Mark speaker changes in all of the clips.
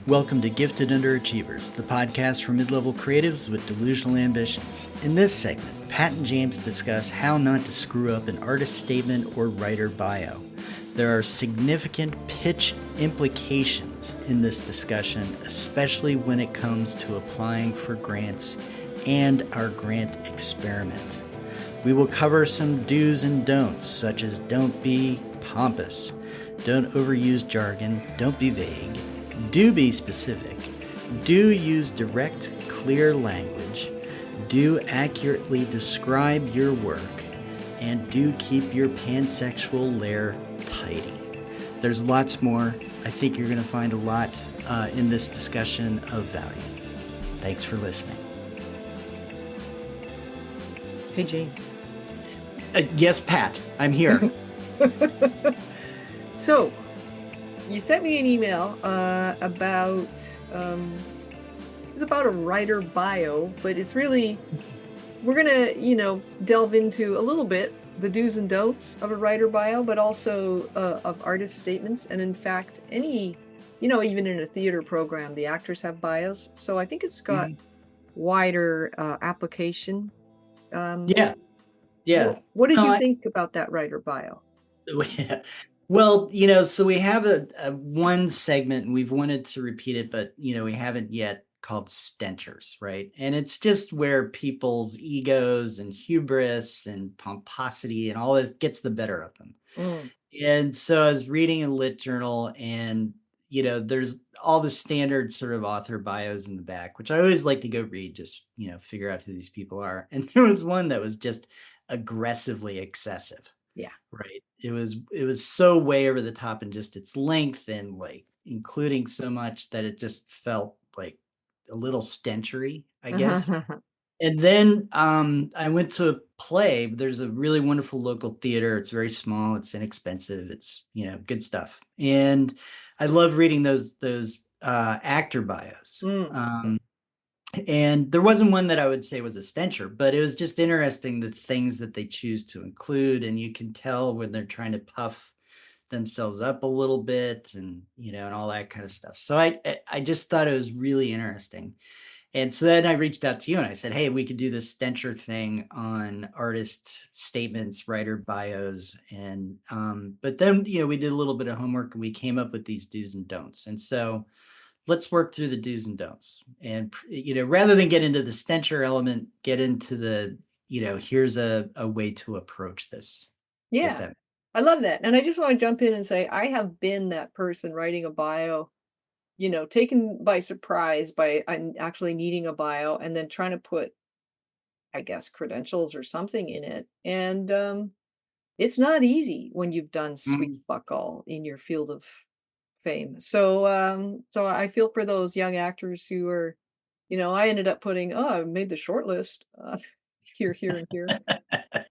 Speaker 1: Welcome to Gifted Underachievers, the podcast for mid-level creatives with delusional ambitions. In this segment, Pat and James discuss how not to screw up an artist statement or writer bio. There are significant pitch implications in this discussion, especially when it comes to applying for grants and our grant experiment. We will cover some do's and don'ts, such as don't be pompous, don't overuse jargon, don't be vague, do be specific, do use direct, clear language, do accurately describe your work, and do keep your pansexual lair tidy. There's lots more. I think you're going to find a lot in this discussion of value. Thanks for listening.
Speaker 2: Hey, James.
Speaker 1: Yes, Pat, I'm here.
Speaker 2: So, you sent me an email about it's about a writer bio, but it's really, we're gonna delve into a little bit the do's and don'ts of a writer bio, but also of artist statements. And in fact, any even in a theater program, the actors have bios, so I think it's got wider application.
Speaker 1: Yeah.
Speaker 2: What did you think about that writer bio?
Speaker 1: Well, so we have a one segment and we've wanted to repeat it, but we haven't yet, called stenchers, right? And it's just where people's egos and hubris and pomposity and all this gets the better of them. And so I was reading a lit journal, and there's all the standard sort of author bios in the back, which I always like to go read, just figure out who these people are. And there was one that was just aggressively excessive.
Speaker 2: Yeah.
Speaker 1: Right. It was so way over the top in just its length, and like including so much that it just felt like a little stenchery, I guess. And then I went to a play. There's a really wonderful local theater. It's very small. It's inexpensive. It's good stuff. And I love reading those actor bios. And there wasn't one that I would say was a stencher, but it was just interesting, the things that they choose to include. And you can tell when they're trying to puff themselves up a little bit, and and all that kind of stuff. So I just thought it was really interesting. And so then I reached out to you and I said, hey, we could do this stencher thing on artist statements, writer bios. And but then we did a little bit of homework and we came up with these do's and don'ts. And so let's work through the do's and don'ts. And rather than get into the stencher element, get into the here's a way to approach this.
Speaker 2: Yeah, I love that. And I just want to jump in and say, I have been that person writing a bio, taken by surprise by actually needing a bio and then trying to put, I guess, credentials or something in it. And it's not easy when you've done sweet fuck all in your field of fame. So I feel for those young actors who are, I ended up putting, oh, I made the short list here, and here.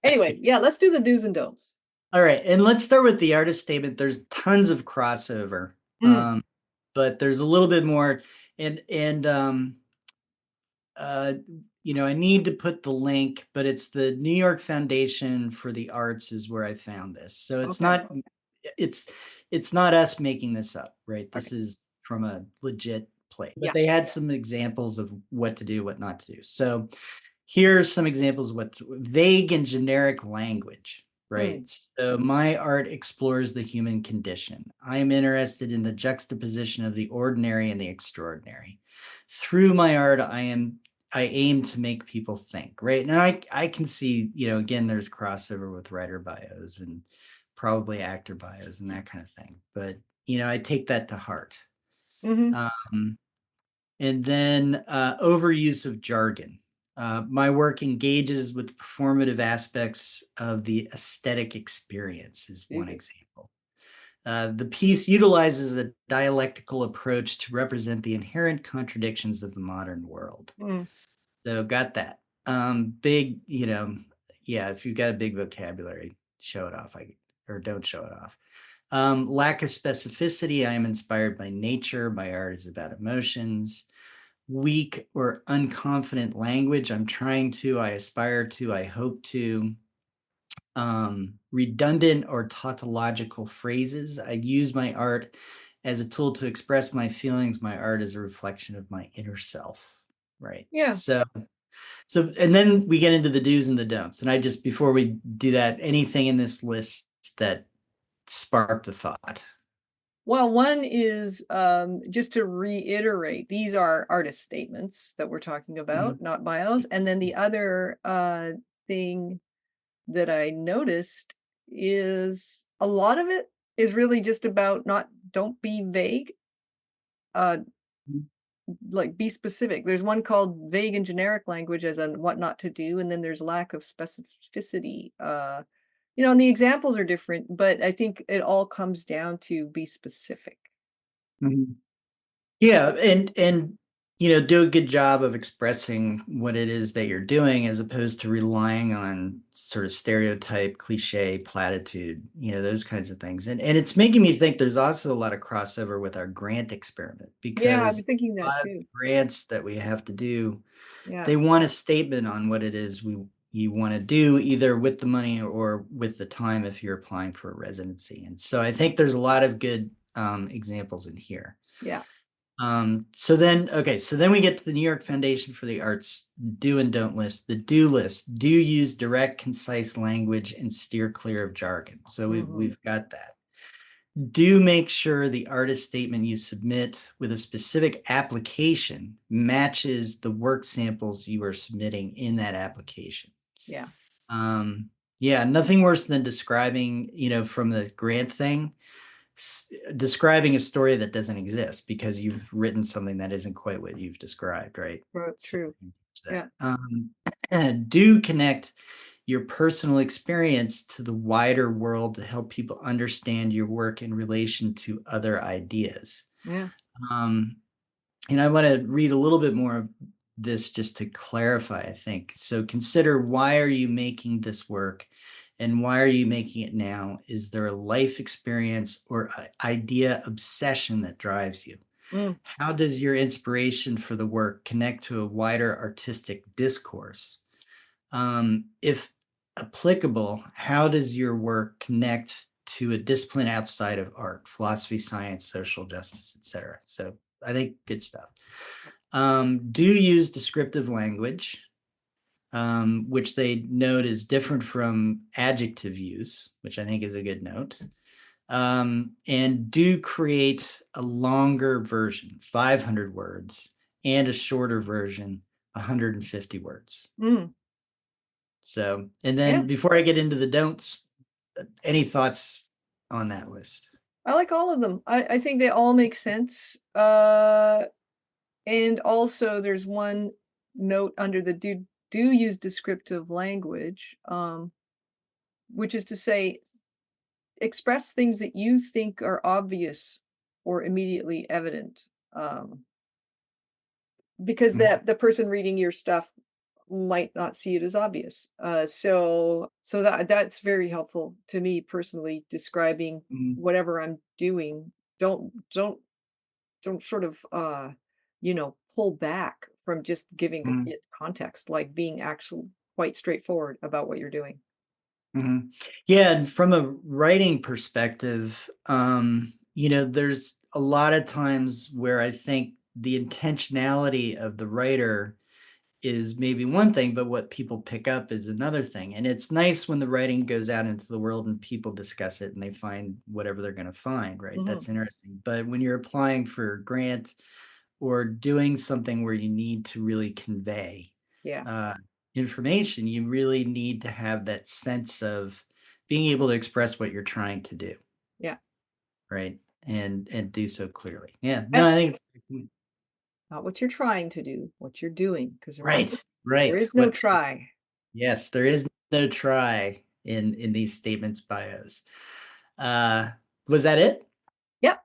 Speaker 2: Anyway, yeah, let's do the do's and don'ts.
Speaker 1: All right. And let's start with the artist statement. There's tons of crossover, but there's a little bit more. And I need to put the link, but it's the New York Foundation for the Arts is where I found this. So it's not, it's not us making this up, right? This is from a legit place, but they had some examples of what to do, what not to do. So here's some examples of vague and generic language. Right. So my art explores the human condition. I am interested in the juxtaposition of the ordinary and the extraordinary. Through my art, I aim to make people think. Right. Now I can see, again, there's crossover with writer bios and probably actor bios and that kind of thing. But I take that to heart. And then overuse of jargon. My work engages with performative aspects of the aesthetic experience is one example. The piece utilizes a dialectical approach to represent the inherent contradictions of the modern world. So got that. Big, if you've got a big vocabulary, show it off, or don't show it off. Lack of specificity. I am inspired by nature. My art is about emotions. Weak or unconfident language. I aspire to, I hope to. Redundant or tautological phrases. I use my art as a tool to express my feelings. My art is a reflection of my inner self. Right.
Speaker 2: Yeah.
Speaker 1: So, and then we get into the do's and the don'ts. And I just, before we do that, anything in this list that sparked a thought?
Speaker 2: Well, one is, just to reiterate, these are artist statements that we're talking
Speaker 1: Mhm.
Speaker 2: about, not bios. And then the other, thing that I noticed is a lot of it is really just about not don't be vague, uh, like, be specific. There's one called vague and generic language as in what not to do, and then there's lack of specificity, and the examples are different, but I think it all comes down to be specific.
Speaker 1: Mhm. Yeah, and do a good job of expressing what it is that you're doing as opposed to relying on sort of stereotype, cliche, platitude, those kinds of things. And it's making me think there's also a lot of crossover with our grant experiment
Speaker 2: Yeah, I
Speaker 1: because
Speaker 2: was thinking
Speaker 1: a
Speaker 2: that
Speaker 1: lot of
Speaker 2: too.
Speaker 1: grants that we have to do,
Speaker 2: Yeah.
Speaker 1: they want a statement on what it is you want to do, either with the money or with the time if you're applying for a residency. And so I think there's a lot of good examples in here.
Speaker 2: Yeah.
Speaker 1: So then we get to the New York Foundation for the Arts do and don't list. The do list: do use direct, concise language and steer clear of jargon. So we've
Speaker 2: Mhm.
Speaker 1: we've got that. Do make sure the artist statement you submit with a specific application matches the work samples you are submitting in that application.
Speaker 2: Yeah.
Speaker 1: Um, yeah, nothing worse than describing, from the grant thing, describing a story that doesn't exist because you've written something that isn't quite what you've described, right? So
Speaker 2: True.
Speaker 1: that
Speaker 2: Yeah.
Speaker 1: and do connect your personal experience to the wider world to help people understand your work in relation to other ideas.
Speaker 2: Yeah.
Speaker 1: Um, and I want to read a little bit more of this just to clarify, I think. So consider, why are you making this work and why are you making it now? Is there a life experience or idea obsession that drives you?
Speaker 2: Mm.
Speaker 1: How does your inspiration for the work connect to a wider artistic discourse? If applicable, how does your work connect to a discipline outside of art, philosophy, science, social justice, etc.? So I think good stuff. Do use descriptive language, which they note is different from adjective use, which I think is a good note. And do create a longer version, 500 words, and a shorter version, 150 words.
Speaker 2: Mm.
Speaker 1: So, and
Speaker 2: Yeah.
Speaker 1: then before I get into the don'ts, any thoughts on that list?
Speaker 2: I like all of them. I think they all make sense. And also there's one note under the do use descriptive language, which is to say express things that you think are obvious or immediately evident. Because
Speaker 1: Mhm,
Speaker 2: the person reading your stuff might not see it as obvious. So that's very helpful to me personally, describing
Speaker 1: mhm,
Speaker 2: whatever I'm doing. Don't don't don't sort of pull back from just giving
Speaker 1: mhm,
Speaker 2: it context, like being actually quite straightforward about what you're doing.
Speaker 1: mhm. Yeah, and from a writing perspective, there's a lot of times where I think the intentionality of the writer is maybe one thing, but what people pick up is another thing. And it's nice when the writing goes out into the world and people discuss it and they find whatever they're going to find, right?
Speaker 2: Hmm.
Speaker 1: That's interesting. But when you're applying for a grant or doing something where you need to really convey
Speaker 2: Yeah.
Speaker 1: uh, information, you really need to have that sense of being able to express what you're trying to do,
Speaker 2: Yeah.
Speaker 1: right? And do so clearly. Yeah. No,
Speaker 2: And
Speaker 1: I think
Speaker 2: not what you're trying to do, what you're doing. Because remember,
Speaker 1: right,
Speaker 2: there
Speaker 1: right.
Speaker 2: is no
Speaker 1: What
Speaker 2: try.
Speaker 1: Yes, there is no try in these statements bios. Uh, was that it?
Speaker 2: Yep.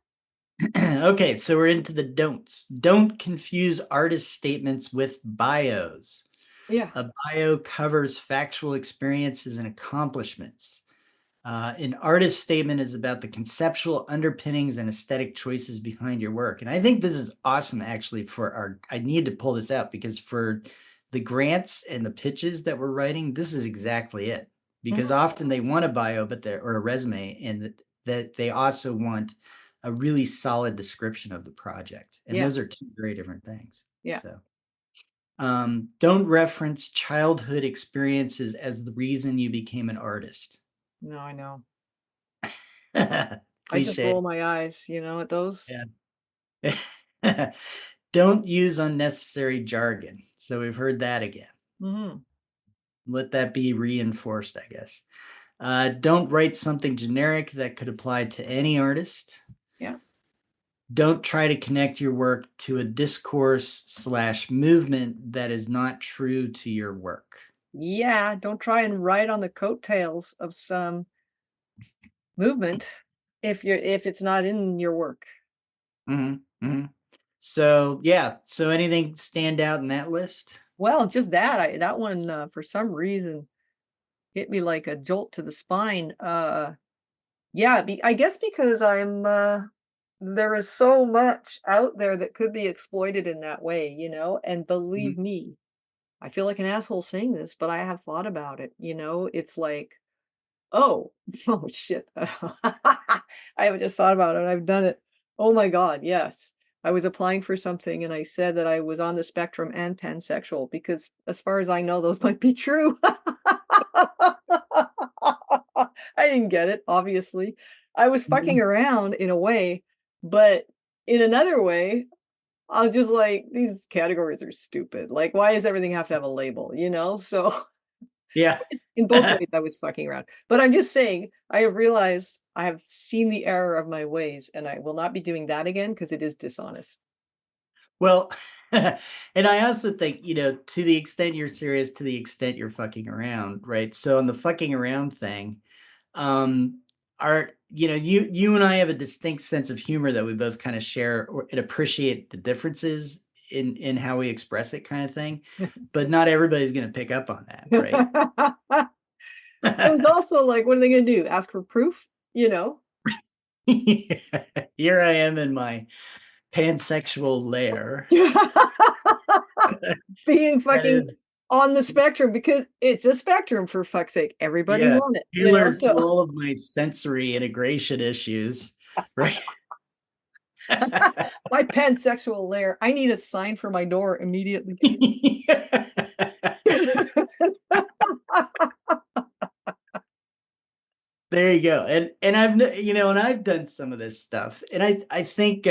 Speaker 1: Okay, so we're into the don'ts. Don't confuse artist statements with bios.
Speaker 2: Yeah.
Speaker 1: A bio covers factual experiences and accomplishments. An artist statement is about the conceptual underpinnings and aesthetic choices behind your work. And I think this is awesome, actually, I need to pull this out because for the grants and the pitches that we're writing, this is exactly it. Because
Speaker 2: Mhm.
Speaker 1: often they want a bio, or a resume, and that they also want a really solid description of the project. And
Speaker 2: Yeah.
Speaker 1: those are two very different things.
Speaker 2: Yeah.
Speaker 1: So, don't reference childhood experiences as the reason you became an artist.
Speaker 2: No, I know. I just roll
Speaker 1: Cliche.
Speaker 2: my eyes, at those.
Speaker 1: Yeah. Don't use unnecessary jargon. So we've heard that again.
Speaker 2: Mhm.
Speaker 1: Let that be reinforced, I guess. Don't write something generic that could apply to any artist.
Speaker 2: Yeah.
Speaker 1: Don't try to connect your work to a discourse slash movement that is not true to your work.
Speaker 2: Yeah, don't try and ride on the coattails of some movement if it's not in your work.
Speaker 1: Mhm, mhm. So, yeah. So anything stand out in that list?
Speaker 2: Well, just that one, for some reason hit me like a jolt to the spine. Yeah, I guess because there is so much out there that could be exploited in that way, and believe
Speaker 1: Mhm.
Speaker 2: me, I feel like an asshole saying this, but I have thought about it, it's like, oh, oh shit. I haven't just thought about it, I've done it. Oh my god, yes. I was applying for something and I said that I was on the spectrum and pansexual because as far as I know, those might be true. I didn't get it, obviously. I was fucking
Speaker 1: Mhm.
Speaker 2: around in a way, but in another way, I was just like, these categories are stupid. Like, why does everything have to have a label, So
Speaker 1: Yeah.
Speaker 2: it's in both ways I was fucking around. But I'm just saying, I have realized I have seen the error of my ways, and I will not be doing that again because it is dishonest.
Speaker 1: Well, and I also think, to the extent you're serious, to the extent you're fucking around, right? So on the fucking around thing, um, you and I have a distinct sense of humor that we both kind of share and appreciate the differences in how we express it kind of thing. But not everybody's going to pick up on that, right?
Speaker 2: It was also like, what are they gonna do? Ask for proof? You know?
Speaker 1: Here I am in my pansexual lair.
Speaker 2: Being
Speaker 1: That
Speaker 2: fucking
Speaker 1: is,
Speaker 2: on the spectrum because it's a spectrum for fuck's sake. Everybody's
Speaker 1: yeah,
Speaker 2: on it,
Speaker 1: tailored to
Speaker 2: so
Speaker 1: all of my sensory integration issues, right?
Speaker 2: my pansexual lair, I need a sign for my door immediately.
Speaker 1: There you go. And and I've done some of this stuff. And I think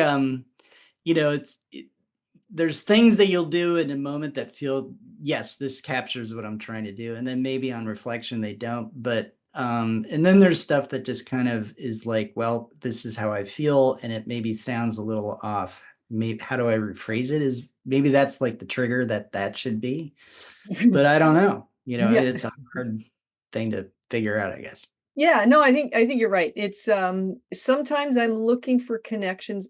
Speaker 1: there's things that you'll do in a moment that feel, yes, this captures what I'm trying to do. And then maybe on reflection they don't. But and then there's stuff that just kind of is like, well, this is how I feel, and it maybe sounds a little off. Maybe how do I rephrase it? Is maybe that's like the trigger that should be, but I don't know.
Speaker 2: Yeah.
Speaker 1: It's a hard thing to figure out, I guess.
Speaker 2: Yeah, no, I think you're right. It's, sometimes I'm looking for connections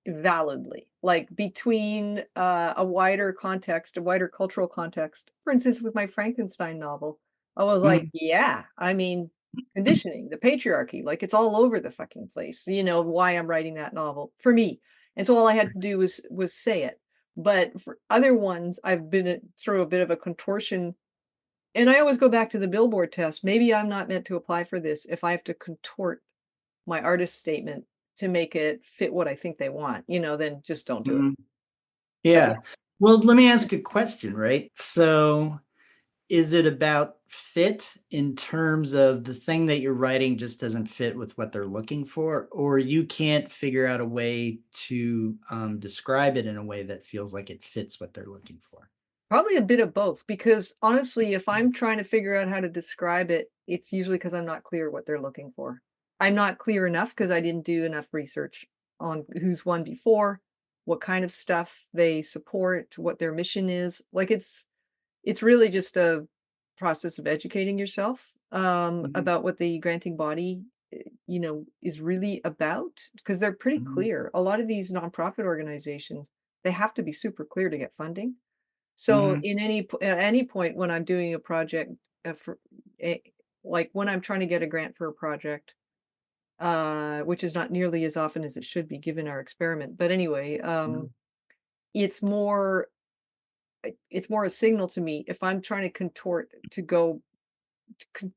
Speaker 2: validly, like between, a wider context, a wider cultural context. For instance, with my Frankenstein novel, I was like,
Speaker 1: Mhm.
Speaker 2: yeah, I mean, conditioning, the patriarchy, like it's all over the fucking place. Why I'm writing that novel for me. And so all I had to do was say it. But for other ones, I've been through a bit of a contortion and I always go back to the billboard test. Maybe I'm not meant to apply for this if I have to contort my artist statement to make it fit what I think they want, then just don't do it.
Speaker 1: Mhm.
Speaker 2: But yeah.
Speaker 1: Yeah. Well, let me ask a question, right? So, is it about fit in terms of the thing that you're writing just doesn't fit with what they're looking for, or you can't figure out a way to describe it in a way that feels like it fits what they're looking for?
Speaker 2: Probably a bit of both because honestly, if I'm trying to figure out how to describe it, it's usually because I'm not clear what they're looking for. I'm not clear enough because I didn't do enough research on who's won before, what kind of stuff they support, what their mission is. Like it's really just a process of educating yourself,
Speaker 1: Mhm.
Speaker 2: about what the granting body, is really about, because they're pretty
Speaker 1: Mhm.
Speaker 2: clear. A lot of these nonprofit organizations, they have to be super clear to get funding. So
Speaker 1: Mhm.
Speaker 2: at any point when I'm doing a project, for eh, like when I'm trying to get a grant for a project, which is not nearly as often as it should be given our experiment. But anyway,
Speaker 1: Mhm.
Speaker 2: it's more it's more a signal to me if I'm trying to contort to go to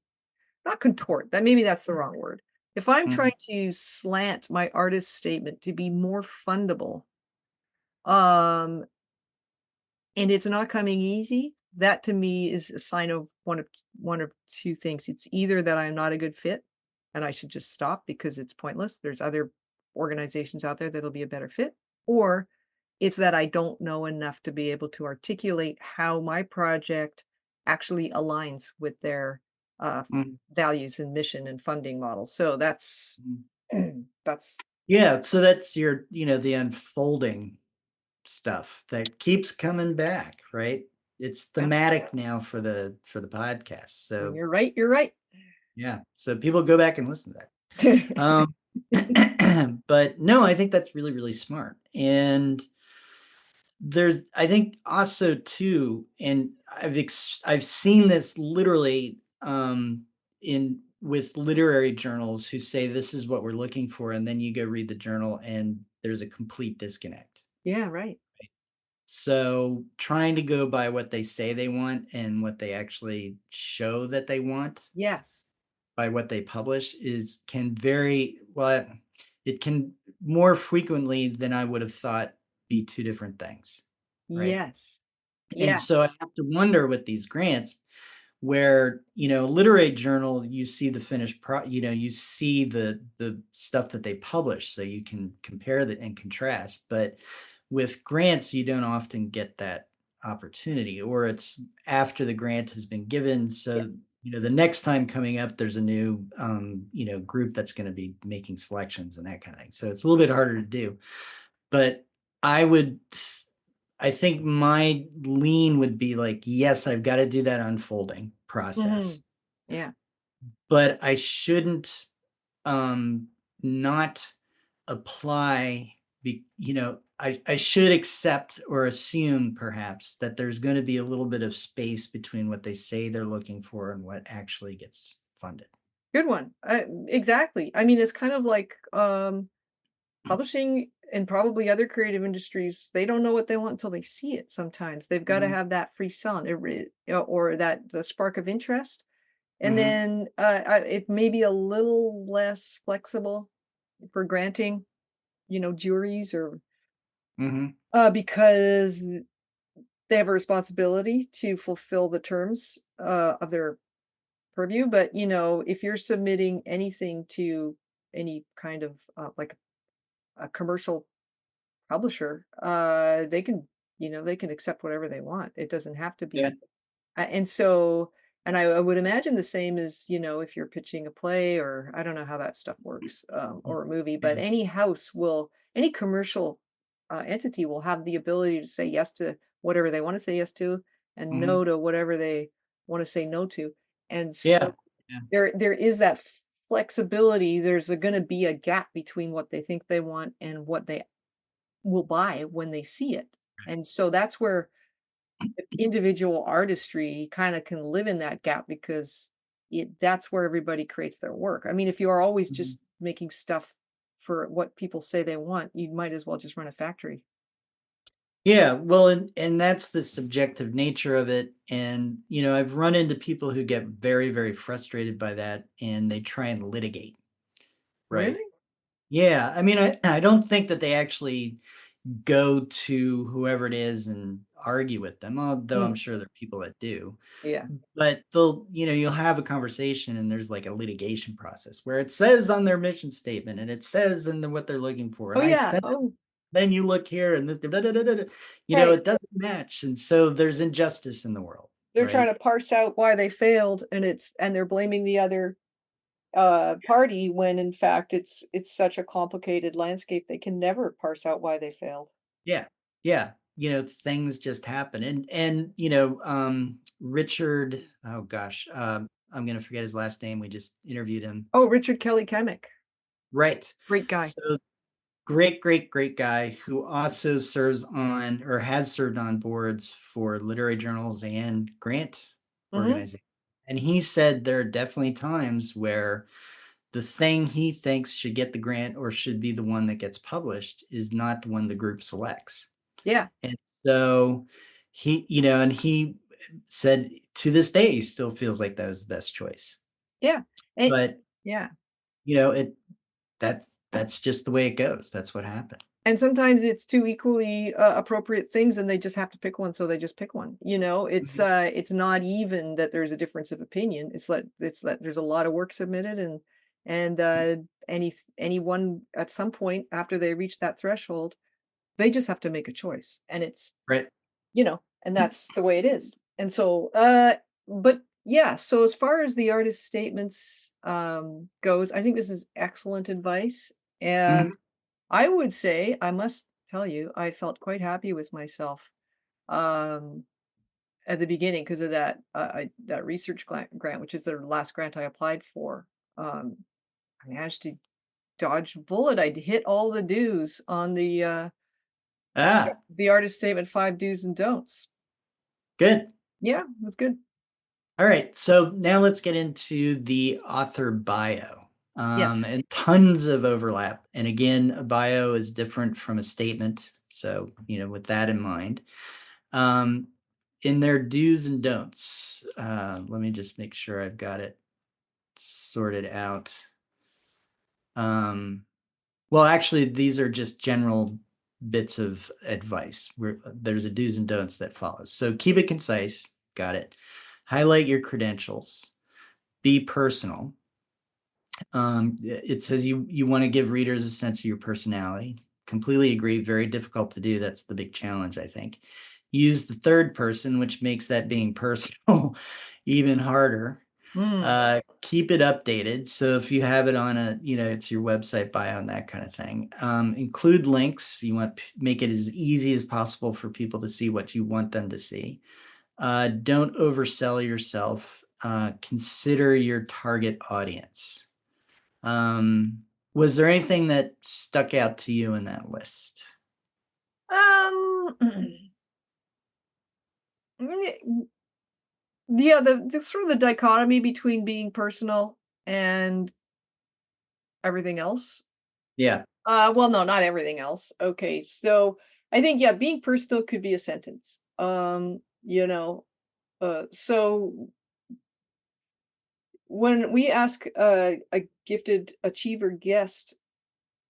Speaker 2: not contort, that maybe that's the wrong word. If I'm
Speaker 1: Mhm,
Speaker 2: trying to slant my artist statement to be more fundable, um, and it's not coming easy, that to me is a sign of one of 2 things. It's either that I'm not a good fit and I should just stop because it's pointless. There's other organizations out there that'll be a better fit, or it's that I don't know enough to be able to articulate how my project actually aligns with their,
Speaker 1: mhm,
Speaker 2: values and mission and funding model. So that's
Speaker 1: mhm.
Speaker 2: that's
Speaker 1: Yeah, so that's your, the unfolding stuff that keeps coming back, right? It's
Speaker 2: yeah.
Speaker 1: thematic now for the podcast.
Speaker 2: And
Speaker 1: So,
Speaker 2: you're right.
Speaker 1: yeah, so people go back and listen to that. But no, I think that's really, really smart. And I think also too, and I've seen this literally in with literary journals who say this is what we're looking for, and then you go read the journal and there's a complete disconnect.
Speaker 2: Yeah, right.
Speaker 1: So trying to go by what they say they want and what they actually show that they want
Speaker 2: Yes.
Speaker 1: by what they publish is can very well, it can more frequently than I would have thought be two different things, right?
Speaker 2: Yes.
Speaker 1: And
Speaker 2: Yeah.
Speaker 1: so I have to wonder with these grants where, literary journal, you see the finished you see the stuff that they publish so you can compare that and contrast. But with grants, you don't often get that opportunity, or it's after the grant has been given. So,
Speaker 2: Yes.
Speaker 1: the next time coming up, there's a new, group that's going to be making selections and that kind of thing. So it's a little bit harder to do. But I would I think my lean would be like, yes, I've got to do that unfolding process,
Speaker 2: Mhm. Yeah.
Speaker 1: but I shouldn't um not apply I should accept or assume perhaps that there's going to be a little bit of space between what they say they're looking for and what actually gets funded.
Speaker 2: Good one. Exactly. I mean, it's kind of like, publishing and probably other creative industries, they don't know what they want until they see it sometimes. They've gotta
Speaker 1: Mhm,
Speaker 2: have that free selling, or that the spark of interest, and
Speaker 1: mhm,
Speaker 2: then, it may be a little less flexible for granting, juries or
Speaker 1: mhm,
Speaker 2: because they have a responsibility to fulfill the terms, of their purview, but, if you're submitting anything to any kind of, like a commercial publisher, they can accept whatever they want. It doesn't have to
Speaker 1: yeah,
Speaker 2: be and so and I would imagine the same as, if you're pitching a play or I don't know how that stuff works,
Speaker 1: mm,
Speaker 2: or a movie, but
Speaker 1: yeah,
Speaker 2: any commercial, entity will have the ability to say yes to whatever they wanna say yes to and
Speaker 1: mhm,
Speaker 2: no to whatever they wanna say no to. And so
Speaker 1: yeah, yeah,
Speaker 2: there is that flexibility. There's gonna be a gap between what they think they want and what they will buy when they see it. And so that's where individual artistry kinda can live in that gap because that's where everybody creates their work. I mean, if you are always
Speaker 1: mhm.
Speaker 2: just making stuff for what people say they want, you might as well just run a factory.
Speaker 1: Yeah, well, and that's the subjective nature of it, and, I've run into people who get very, very frustrated by that, and they try and litigate, right?
Speaker 2: Really?
Speaker 1: Yeah, I mean, I don't think that they actually go to whoever it is and argue with them, although I'm
Speaker 2: Mm,
Speaker 1: sure there are people that do.
Speaker 2: yeah.
Speaker 1: But you'll have a conversation and there's like a litigation process where it says on their mission statement and it says in what they're looking for.
Speaker 2: Oh,
Speaker 1: And I
Speaker 2: yeah.
Speaker 1: said,
Speaker 2: Oh,
Speaker 1: then you look here and this, da, da, da, da, da,
Speaker 2: right.
Speaker 1: it doesn't match. And so there's injustice in the world,
Speaker 2: They're trying
Speaker 1: right?
Speaker 2: to parse out why they failed, and they're blaming the other, party when in fact it's such a complicated landscape, they can never parse out why they failed.
Speaker 1: Yeah. Yeah. Things just happen. And Richard, oh gosh, I'm gonna forget his last name. We just interviewed him.
Speaker 2: Oh, Richard Kelly Kemick.
Speaker 1: Right.
Speaker 2: Great guy.
Speaker 1: So great, great, great guy who also serves on or has served on boards for literary journals and grant
Speaker 2: Mhm.
Speaker 1: organizations. And he said there are definitely times where the thing he thinks should get the grant or should be the one that gets published is not the one the group selects.
Speaker 2: Yeah.
Speaker 1: And so he said to this day, he still feels like that was the best choice.
Speaker 2: Yeah. And
Speaker 1: But
Speaker 2: yeah.
Speaker 1: you know, that's just the way it goes. That's what happened.
Speaker 2: And sometimes it's two equally, appropriate things, and they just have to pick one, so they just pick one, you know?
Speaker 1: Mhm.
Speaker 2: It's not even that there's a difference of opinion, it's that there's a lot of work submitted and, anyone at some point after they reach that threshold, they just have to make a choice, and it's
Speaker 1: Right.
Speaker 2: and that's the way it is. And so, but yeah, so as far as the artist statements, goes, I think this is excellent advice, and
Speaker 1: Mhm.
Speaker 2: I would say, I must tell you, I felt quite happy with myself, um, at the beginning because of that research grant, which is the last grant I applied for. Um, I managed to dodge a bullet. I hit all the do's on
Speaker 1: Ah,
Speaker 2: the artist statement, 5 do's and don'ts.
Speaker 1: good.
Speaker 2: Yeah, it was good.
Speaker 1: All right. So now let's get into the author bio.
Speaker 2: Yes.
Speaker 1: And tons of overlap. And again, a bio is different from a statement. So, with that in mind, um, in their do's and don'ts, let me just make sure I've got it sorted out. Um, well, actually, these are just general bits of advice. There's a do's and don'ts that follows. So keep it concise. Got it. Highlight your credentials. Be personal. It says you want to give readers a sense of your personality. Completely agree. Very difficult to do. That's the big challenge, I think. Use the third person, which makes that being personal even harder.
Speaker 2: Mm,
Speaker 1: Keep it updated. So if you have it on it's your website bio and that kind of thing. Include links. You want make it as easy as possible for people to see what you want them to see. Don't oversell yourself. Consider your target audience. Um, was there anything that stuck out to you in that list?
Speaker 2: um, yeah, the sort of the dichotomy between being personal and everything else.
Speaker 1: Yeah.
Speaker 2: Well, no, not everything else. Okay, so I think yeah, being personal could be a sentence. So when we ask a gifted achiever guest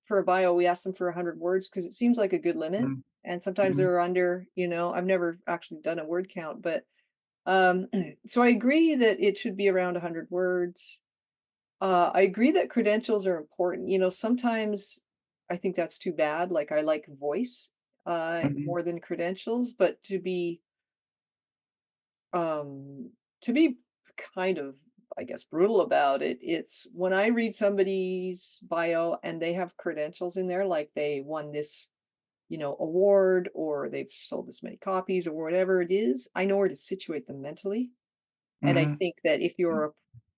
Speaker 2: for a bio, we ask them for 100 words because it seems like a good limit.
Speaker 1: Mhm,
Speaker 2: And sometimes
Speaker 1: mhm,
Speaker 2: they're under, I've never actually done a word count, but so I agree that it should be around 100 words. I agree that credentials are important. Sometimes I think that's too bad. Like I like voice
Speaker 1: mhm,
Speaker 2: more than credentials, but um to be kind of, I guess, brutal about it, it's when I read somebody's bio and they have credentials in there, like they won this, award, or they've sold this many copies or whatever it is, I know where to situate them mentally. And I
Speaker 1: mhm.
Speaker 2: think that if you're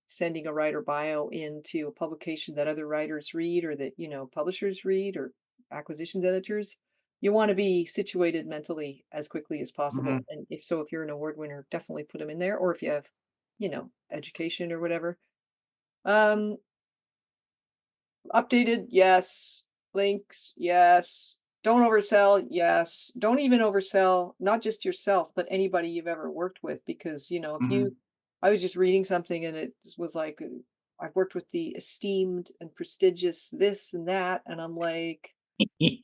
Speaker 2: sending a writer bio into a publication that other writers read, or that, publishers read, or acquisitions editors, you want to be situated mentally as quickly as
Speaker 1: Mhm.
Speaker 2: possible. And if you're an award winner, definitely put them in there. Or if you have, education or whatever. Um, Updated, yes. Links, yes. Don't oversell, yes. Don't even oversell, not just yourself, but anybody you've ever worked with. Because,
Speaker 1: Mhm.
Speaker 2: I was just reading something and it was like, I've worked with the esteemed and prestigious this and that. And I'm like,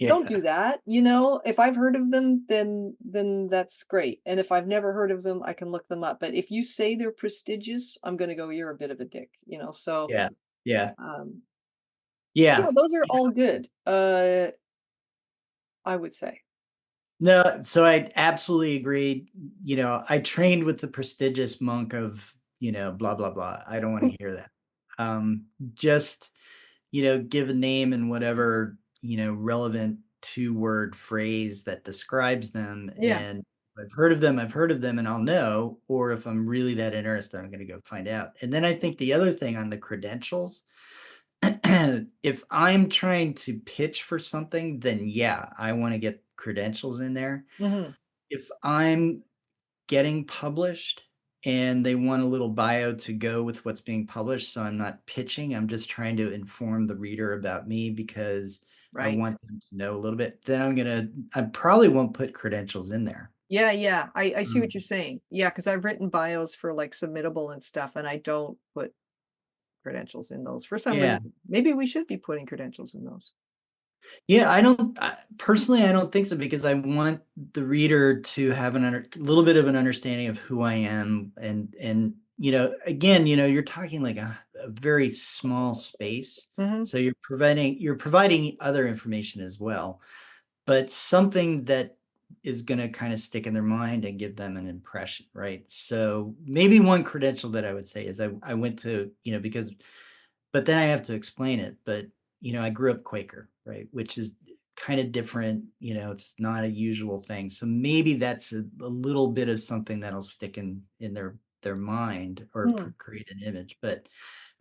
Speaker 2: don't
Speaker 1: Yeah.
Speaker 2: do that. If I've heard of them, then that's great. And if I've never heard of them, I can look them up. But if you say they're prestigious, I'm going to go, you're a bit of a dick, so,
Speaker 1: Yeah. Yeah.
Speaker 2: um, so yeah,
Speaker 1: Yeah.
Speaker 2: those are all good, I would say.
Speaker 1: No, so I absolutely agree. I trained with the prestigious monk of, blah, blah, blah. I don't want to hear that. Just, give a name and whatever, relevant two-word phrase that describes them.
Speaker 2: Yeah.
Speaker 1: And I've heard of them, and I'll know. Or if I'm really that interested, I'm going to go find out. And then I think the other thing on the credentials, if I'm trying to pitch for something, then yeah, I want to get credentials in there.
Speaker 2: Mhm.
Speaker 1: If I'm getting published and they want a little bio to go with what's being published, so I'm not pitching, I'm just trying to inform the reader about me because I
Speaker 2: Right.
Speaker 1: want them to know a little bit, then I probably won't put credentials in there.
Speaker 2: Yeah, yeah. I see what
Speaker 1: Um,
Speaker 2: you're saying. Yeah, because 'cause I've written bios for, like, Submittable and stuff, and I don't put credentials in those for some
Speaker 1: Yeah.
Speaker 2: reason. Maybe we should be putting credentials in those.
Speaker 1: Yeah, personally, I don't think so because I want the reader to have little bit of an understanding of who I am, and again, you're talking like a very small space,
Speaker 2: Mhm.
Speaker 1: so you're providing other information as well, but something that is going to kind of stick in their mind and give them an impression, right? So maybe one credential that I would say is I went to, because but then I have to explain it. But, I grew up Quaker, right? Which is kind of different. It's not a usual thing. So maybe that's a little bit of something that'll stick in their mind or
Speaker 2: Hmm.
Speaker 1: create an image. But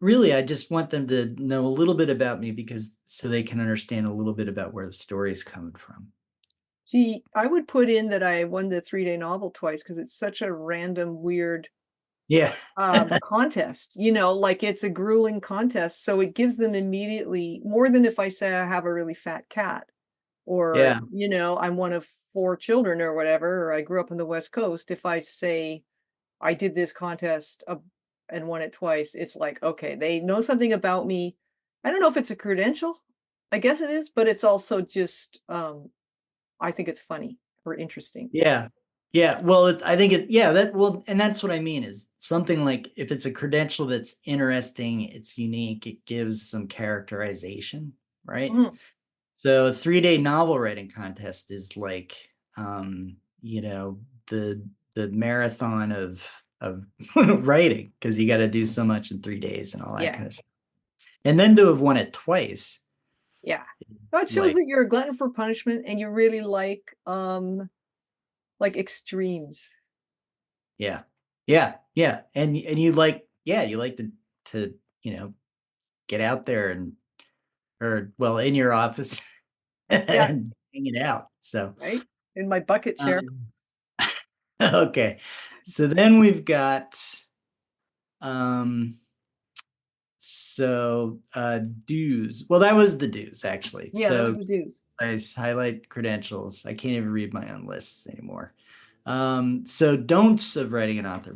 Speaker 1: really, I just want them to know a little bit about me because so they can understand a little bit about where the story is coming from.
Speaker 2: See, I would put in that I won the 3-day novel twice because it's such a random, weird,
Speaker 1: Yeah.
Speaker 2: contest, like, it's a grueling contest, so it gives them immediately more than if I say I have a really fat cat or,
Speaker 1: Yeah.
Speaker 2: I'm one of 4 children or whatever, or I grew up on the West Coast. If I say I did this contest, and won it twice, it's like, okay, they know something about me. I don't know if it's a credential. I guess it is, but it's also just, I think it's funny or interesting.
Speaker 1: Yeah. Yeah. Well, I think and that's what I mean is something like if it's a credential that's interesting, it's unique, it gives some characterization, right?
Speaker 2: Mhm.
Speaker 1: So a 3-day novel writing contest is like, um, you know, the marathon of writing because you got to do so much in 3 days and all that
Speaker 2: Yeah,
Speaker 1: kind of stuff. And then to have won it twice,
Speaker 2: yeah. So it shows
Speaker 1: like,
Speaker 2: that you're a glutton for punishment and you really like extremes.
Speaker 1: yeah, yeah, yeah, and you like to get out there or well, in your office
Speaker 2: Yeah,
Speaker 1: and hang it out. So,
Speaker 2: right? In my bucket chair.
Speaker 1: um, okay. So then we've got, um, dues. Well, that was the dues actually.
Speaker 2: Yeah, that was
Speaker 1: So
Speaker 2: the dues.
Speaker 1: I highlight credentials. I can't even read my own lists anymore. So don'ts of writing an author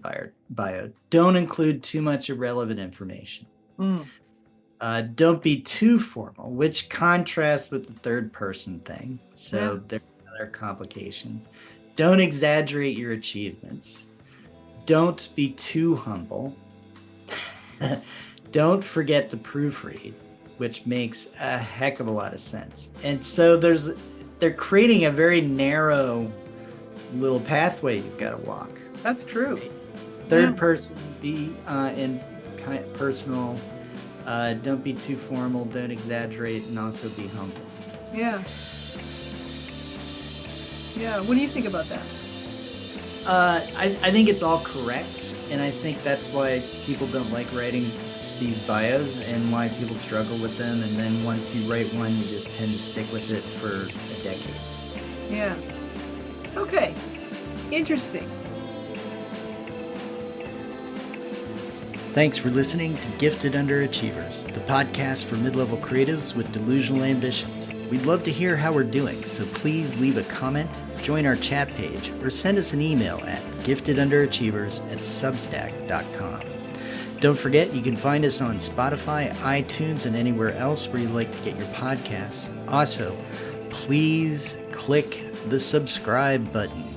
Speaker 1: bio. Don't include too much irrelevant information.
Speaker 2: Mm,
Speaker 1: Don't be too formal, which contrasts with the third person thing.
Speaker 2: yeah.
Speaker 1: So there's another complication. Don't exaggerate your achievements. Don't be too humble. Don't forget to proofread, which makes a heck of a lot of sense. And so they're creating a very narrow little pathway you've got to walk.
Speaker 2: That's true. Yeah,
Speaker 1: Third person, be and kind of personal. Don't be too formal. Don't exaggerate, and also be humble.
Speaker 2: yeah, yeah. What do you think about that?
Speaker 1: I think it's all correct, and I think that's why people don't like writing these bios and why people struggle with them. And then once you write one, you just tend to stick with it for a decade.
Speaker 2: Yeah. Okay. Interesting.
Speaker 1: Thanks for listening to Gifted Underachievers, the podcast for mid-level creatives with delusional ambitions. We'd love to hear how we're doing, so please leave a comment, join our chat page, or send us an email at giftedunderachievers@substack.com. Don't forget, you can find us on Spotify, iTunes, and anywhere else where you like to get your podcasts. Also, please click the subscribe button.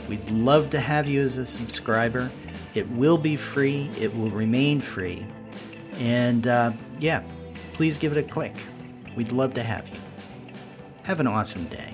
Speaker 1: We'd love to have you as a subscriber. It will be free. It will remain free. And please give it a click. We'd love to have you. Have an awesome day.